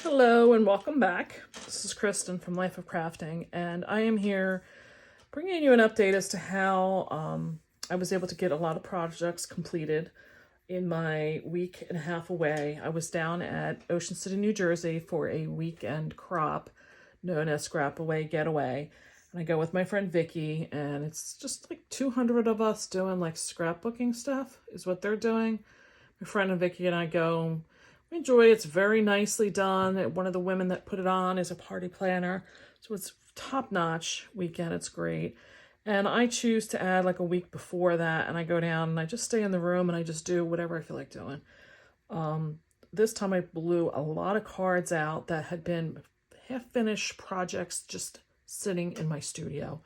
Hello and welcome back. This is Kristen from Life of Crafting, and I am here bringing you an update as to how I was able to get a lot of projects completed in my week and a half away. I was down at Ocean City, New Jersey for a weekend crop known as Scrap Away Getaway. And I go with my friend Vicky, and it's just like 200 of us doing like scrapbooking stuff is what they're doing. My friend and Vicky and I go. We enjoy it. It's very nicely done. One of the women that put it on is a party planner. So it's top-notch weekend. It's great. And I choose to add like a week before that, and I go down and I just stay in the room and I just do whatever I feel like doing. This time I blew a lot of cards out that had been half-finished projects just sitting in my studio.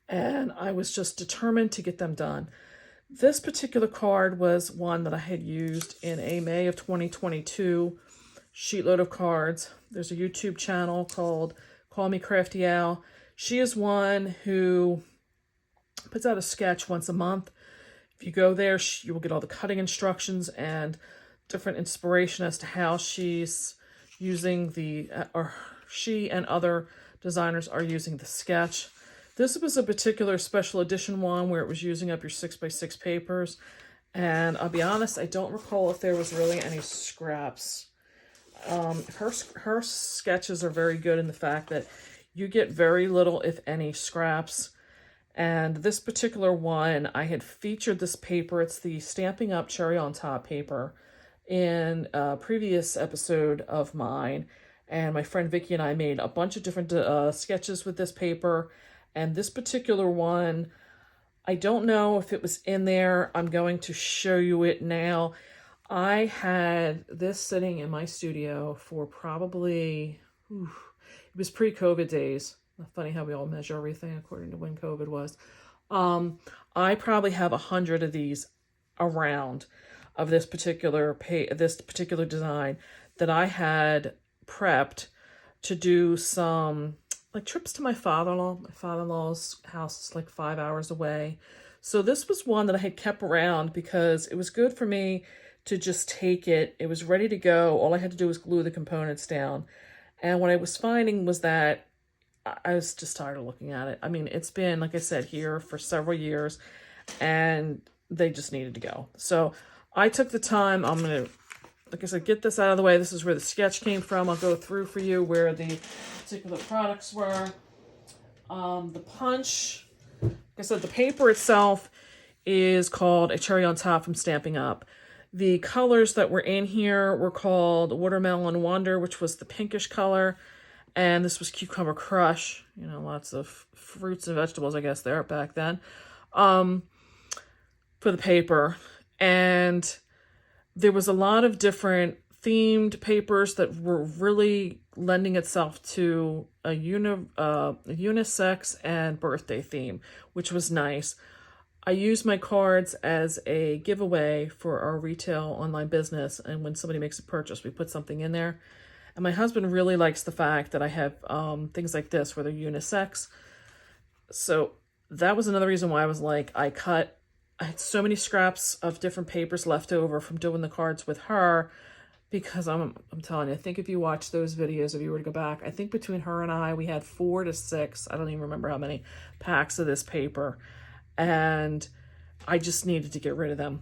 And I was just determined to get them done. This particular card was one that I had used in a May of 2022 sheetload of cards. There's a YouTube channel called Me Crafty. She is one who puts out a sketch once a month. If you go there, you will get all the cutting instructions and different inspiration as to how she's using or she and other designers are using the sketch. This was a particular special edition one where it was using up your 6x6 papers. And I'll be honest, I don't recall if there was really any scraps. Her sketches are very good in the fact that you get very little, if any, scraps. And this particular one, I had featured this paper. It's the Stampin' Up Cherry on Top paper in a previous episode of mine. And my friend Vicky and I made a bunch of different sketches with this paper. And this particular one, I don't know if it was in there. I'm going to show you it now. I had this sitting in my studio for probably, it was pre-COVID days. Funny how we all measure everything according to when COVID was. I probably have 100 of these around of this particular design that I had prepped to do some like trips to my father-in-law. My father-in-law's house is like 5 hours away. So this was one that I had kept around because it was good for me to just take it. It was ready to go. All I had to do was glue the components down. And what I was finding was that I was just tired of looking at it. I mean, it's been, like I said, here for several years and they just needed to go. So I took the time. I'm going to, like I said, get this out of the way. This is where the sketch came from. I'll go through for you where the particular products were. The punch, like I said, the paper itself is called a Cherry on Top from Stampin' Up. The colors that were in here were called Watermelon Wonder, which was the pinkish color. And this was Cucumber Crush. You know, lots of fruits and vegetables, I guess, there back then. For the paper. And there was a lot of different themed papers that were really lending itself to a unisex and birthday theme, which was nice. I use my cards as a giveaway for our retail online business, and when somebody makes a purchase, we put something in there. And my husband really likes the fact that I have things like this where they're unisex. So that was another reason why I was like, I had so many scraps of different papers left over from doing the cards with her, because I'm telling you, I think if you watch those videos, if you were to go back, I think between her and I, we had 4 to 6, I don't even remember how many packs of this paper. And I just needed to get rid of them.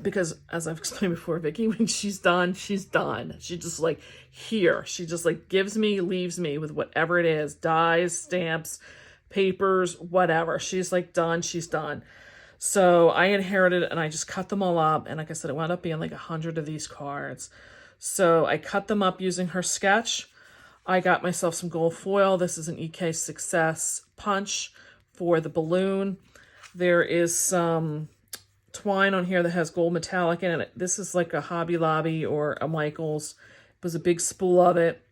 Because as I've explained before, Vicky, when she's done, she's done. She just like, here, she just like leaves me with whatever it is, dies, stamps, papers, whatever. She's like done, she's done. So I inherited and I just cut them all up. And like I said, it wound up being like 100 of these cards. So I cut them up using her sketch. I got myself some gold foil. This is an EK Success punch for the balloon. There is some twine on here that has gold metallic in it. This is like a Hobby Lobby or a Michael's. It was a big spool of it.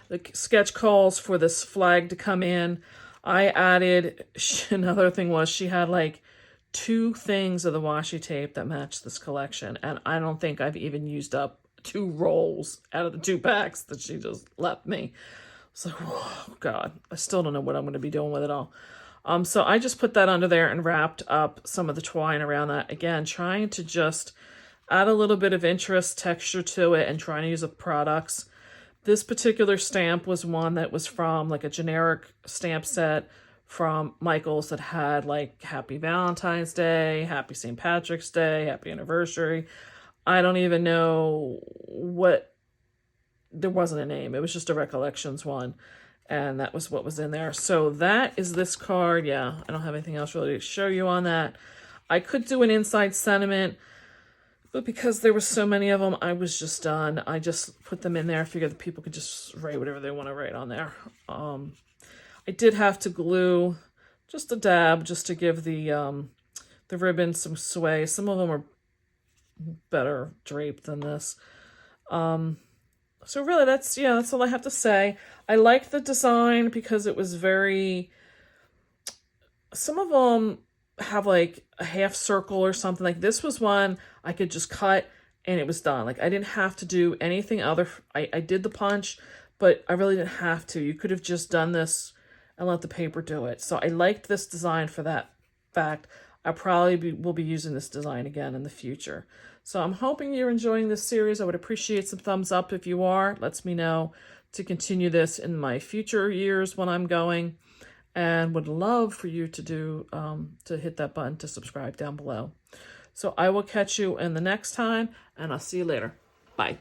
The sketch calls for this flag to come in. I added, another thing was she had like 2 things of the washi tape that matched this collection. And I don't think I've even used up 2 rolls out of the 2 packs that she just left me. So, oh God, I still don't know what I'm going to be doing with it all. So I just put that under there and wrapped up some of the twine around that. Again, trying to just add a little bit of interest, texture to it, and trying to use up products. This particular stamp was one that was from like a generic stamp set from Michael's that had like Happy Valentine's Day, Happy St. Patrick's Day, Happy Anniversary. I don't even know what, there wasn't a name. It was just a Recollections one. And that was what was in there. So that is this card. Yeah, I don't have anything else really to show you on that. I could do an inside sentiment, but because there were so many of them, I was just done. I just put them in there. I figured that people could just write whatever they want to write on there. I did have to glue just a dab just to give the ribbon some sway. Some of them are better draped than this. So really, that's all I have to say. I like the design because it was very, some of them have like a half circle or something. Like this was one I could just cut and it was done. Like I didn't have to do anything other. I did the punch, but I really didn't have to. You could have just done this and let the paper do it. So I liked this design for that fact. I probably will be using this design again in the future. So I'm hoping you're enjoying this series. I would appreciate some thumbs up if you are. Lets me know to continue this in my future years when I'm going. And would love for you to do to hit that button to subscribe down below. So I will catch you in the next time, and I'll see you later. Bye.